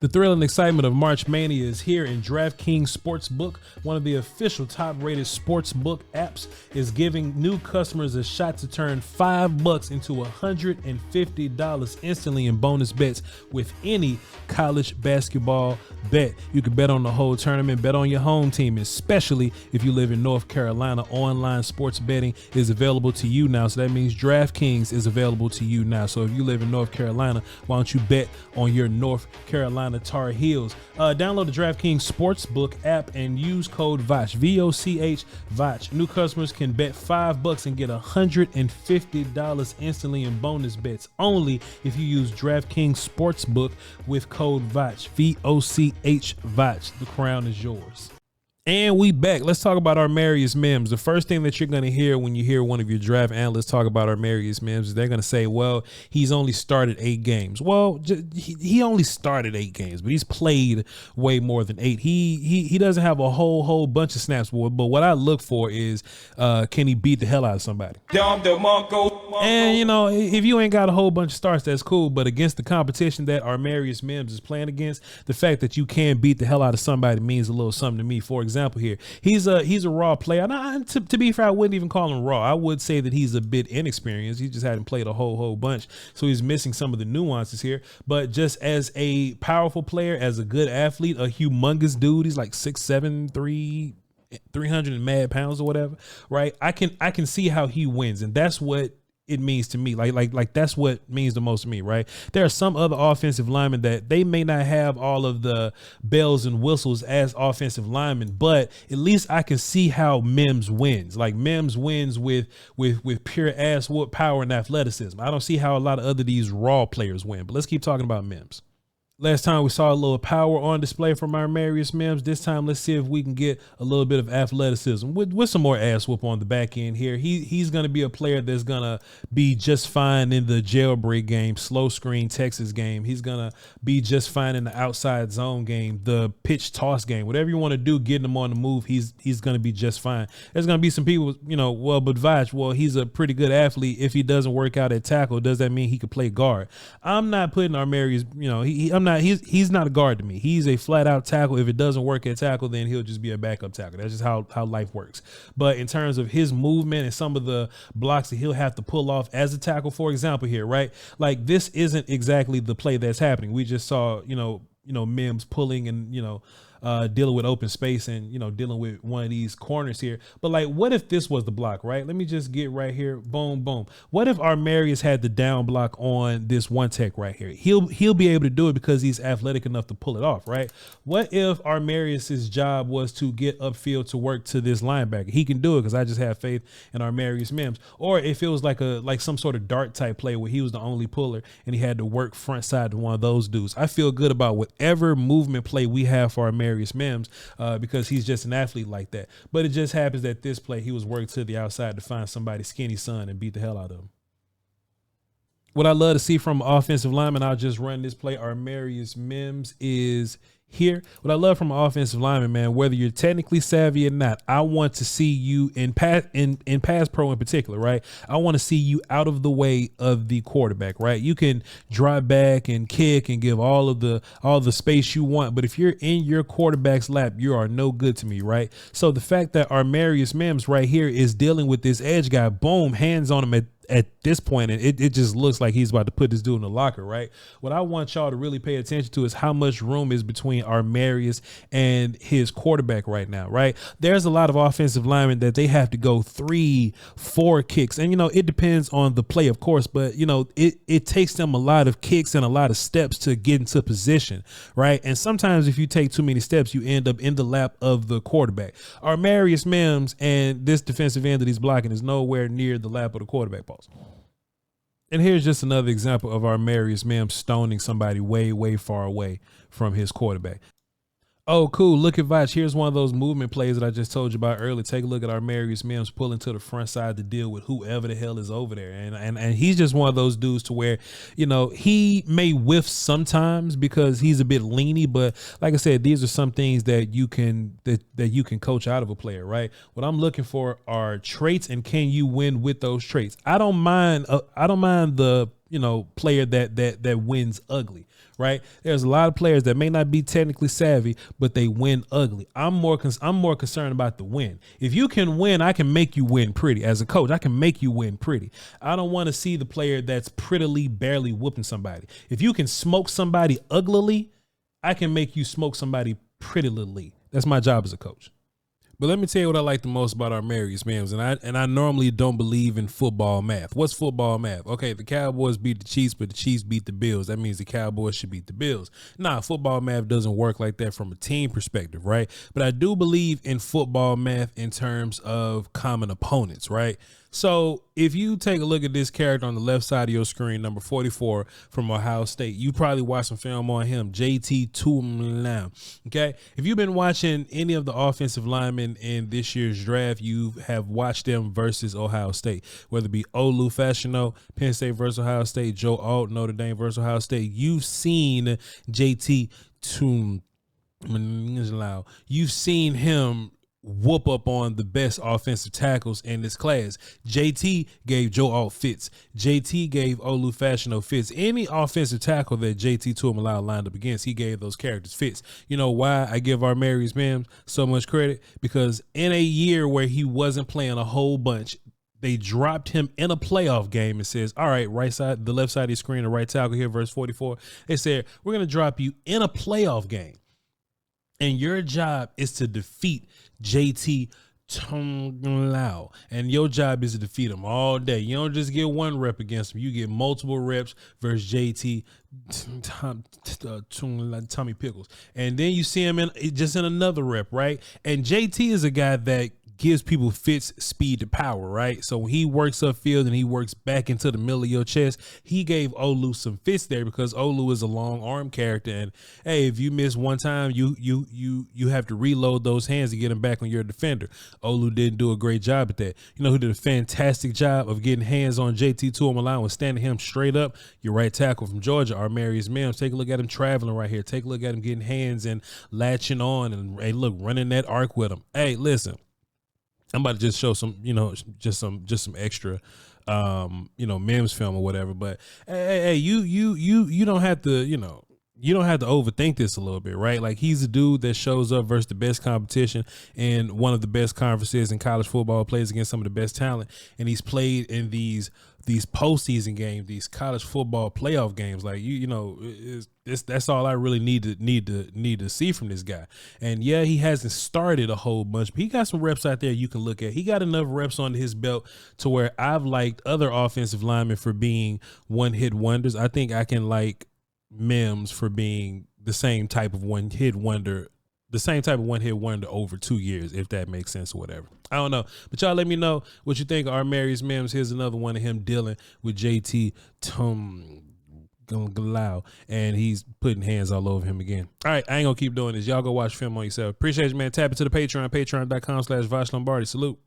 The thrill and excitement of March Mania is here, and DraftKings Sportsbook, one of the official top-rated sportsbook apps, is giving new customers a shot to turn $5 into $150 instantly in bonus bets with any college basketball bet. You can bet on the whole tournament, bet on your home team, especially if you live in North Carolina. Online sports betting is available to you now, so that means DraftKings is available to you now. So if you live in North Carolina, why don't you bet on your North Carolina Tar Heels? Download the DraftKings Sportsbook app and use code VOCH, VOCH, VOCH. New customers can bet $5 and get $150 instantly in bonus bets only if you use DraftKings Sportsbook with code VOCH, VOCH, VOCH. The crown is yours. And we back. Let's talk about Amarius Mims. The first thing that you're going to hear when you hear one of your draft analysts talk about Amarius Mims is they're going to say, well, he's only started 8 games. Well, he only started 8 games, but he's played way more than 8. He doesn't have a whole bunch of snaps, but what I look for is can he beat the hell out of somebody? And, you know, if you ain't got a whole bunch of starts, that's cool. But against the competition that Amarius Mims is playing against, the fact that you can beat the hell out of somebody means a little something to me. For example, here, he's a raw player. To be fair, I wouldn't even call him raw. I would say that he's a bit inexperienced. He just hadn't played a whole bunch, so he's missing some of the nuances here. But just as a powerful player, as a good athlete, a humongous dude, he's like 6'7", 300 and mad pounds or whatever, right? I can see how he wins, and that's what it means to me. Like that's what means the most to me, right? There are some other offensive linemen that they may not have all of the bells and whistles as offensive linemen, but at least I can see how Mims wins. Like Mims wins with pure ass whoop power and athleticism. I don't see how a lot of these raw players win, but let's keep talking about Mims. Last time we saw a little power on display from Amarius Mims. This time, let's see if we can get a little bit of athleticism with some more ass whoop on the back end here. He's going to be a player that's going to be just fine in the jailbreak game, slow screen Texas game. He's going to be just fine in the outside zone game, the pitch toss game, whatever you want to do, getting him on the move. He's going to be just fine. There's going to be some people, you know, but Voch, he's a pretty good athlete. If he doesn't work out at tackle, does that mean he could play guard? I'm not putting Amarius, he's not a guard to me. He's a flat out tackle. If it doesn't work at tackle, then he'll just be a backup tackle. That's just how life works. But in terms of his movement and some of the blocks that he'll have to pull off as a tackle, for example here, right? Like this isn't exactly the play that's happening. We just saw, Mims pulling and, dealing with open space and, dealing with one of these corners here. But like, what if this was the block, right? Let me just get right here. Boom, boom. What if Amarius had the down block on this one tech right here? He'll be able to do it because he's athletic enough to pull it off, right? What if Amarius's job was to get upfield to work to this linebacker? He can do it because I just have faith in Amarius Mims. Or if it was like some sort of dart type play where he was the only puller and he had to work front side to one of those dudes. I feel good about whatever movement play we have for Amarius Mims because he's just an athlete like that. But it just happens that this play he was working to the outside to find somebody skinny son and beat the hell out of him. What I love to see from offensive lineman, I'll just run this play. Amarius Mims is here. What I love from an offensive lineman, man, whether you're technically savvy or not, I want to see you in pass pro in particular, right? I want to see you out of the way of the quarterback, right? You can drive back and kick and give all the space you want, but if you're in your quarterback's lap, you are no good to me, right? So the fact that Amarius Mims right here is dealing with this edge guy, boom, hands on him at this point, and it just looks like he's about to put this dude in the locker, right? What I want y'all to really pay attention to is how much room is between Amarius and his quarterback right now, right? There's a lot of offensive linemen that they have to go 3-4 kicks, and it depends on the play, of course, but it takes them a lot of kicks and a lot of steps to get into position, right? And sometimes if you take too many steps, you end up in the lap of the quarterback. Amarius Mims and this defensive end that he's blocking is nowhere near the lap of the quarterback balls. And here's just another example of Amarius Mims stoning somebody way, way far away from his quarterback. Oh, cool. Look at Voch. Here's one of those movement plays that I just told you about earlier. Take a look at Amarius Mims pulling to the front side to deal with whoever the hell is over there. And he's just one of those dudes to where, he may whiff sometimes because he's a bit leany. But like I said, these are some things that you can coach out of a player, right? What I'm looking for are traits, and can you win with those traits? I don't mind the player that wins ugly, right? There's a lot of players that may not be technically savvy, but they win ugly. I'm more concerned about the win. If you can win, I can make you win pretty. As a coach, I can make you win pretty. I don't want to see the player that's prettily barely whooping somebody. If you can smoke somebody uglily, I can make you smoke somebody prettily. That's my job as a coach. But let me tell you what I like the most about Amarius Mims, and I normally don't believe in football math. What's football math? Okay, the Cowboys beat the Chiefs, but the Chiefs beat the Bills. That means the Cowboys should beat the Bills. Nah, football math doesn't work like that from a team perspective, right? But I do believe in football math in terms of common opponents, right? So if you take a look at this character on the left side of your screen, number 44 from Ohio State, you probably watched some film on him, JT Tuimoloau. Okay, if you've been watching any of the offensive linemen in this year's draft, you have watched them versus Ohio State, whether it be Olu Fashanu, Penn State versus Ohio State, Joe Alt, Notre Dame versus Ohio State. You've seen JT Tuimoloau. You've seen him whoop up on the best offensive tackles in this class. JT gave Joe Alt fits. JT gave Olu Fashanu fits. Any offensive tackle that JT Tuimoloau lined up against, he gave those characters fits. You know why I give Amarius Mims so much credit? Because in a year where he wasn't playing a whole bunch, they dropped him in a playoff game and says, all right, right side, the left side of the screen, the right tackle here, verse 44. They said, we're going to drop you in a playoff game, and your job is to defeat JT Tuimoloau, and your job is to defeat him all day. You don't just get one rep against him; you get multiple reps versus JT Tommy Pickles, and then you see him in another rep, right? And JT is a guy that gives people fits, speed to power, right? So when he works upfield and he works back into the middle of your chest, he gave Olu some fits there because Olu is a long arm character. And hey, if you miss one time, you have to reload those hands to get him back on your defender. Olu didn't do a great job at that. You know who did a fantastic job of getting hands on JT Tuimoloau and standing him straight up? Your right tackle from Georgia, Amarius Mims. Take a look at him traveling right here. Take a look at him getting hands and latching on and hey, look, running that arc with him. Hey, listen. I'm about to just show some, just some extra, Mims film or whatever. But hey, you don't have to, you don't have to overthink this a little bit, right? Like, he's a dude that shows up versus the best competition in one of the best conferences in college football, plays against some of the best talent, and he's played in these postseason games, these college football playoff games. Like, that's all I really need to see from this guy. And yeah, he hasn't started a whole bunch, but he got some reps out there you can look at. He got enough reps under his belt to where I've liked other offensive linemen for being one-hit wonders. I think I can like Mims for being the same type of one-hit wonder over 2 years, if that makes sense or whatever. I don't know. But y'all let me know what you think of Amarius Mims. Here's another one of him dealing with JT Tuimoloau, and he's putting hands all over him again. All right, I ain't going to keep doing this. Y'all go watch film on yourself. Appreciate you, man. Tap into the Patreon, patreon.com/Voch Lombardi. Salute.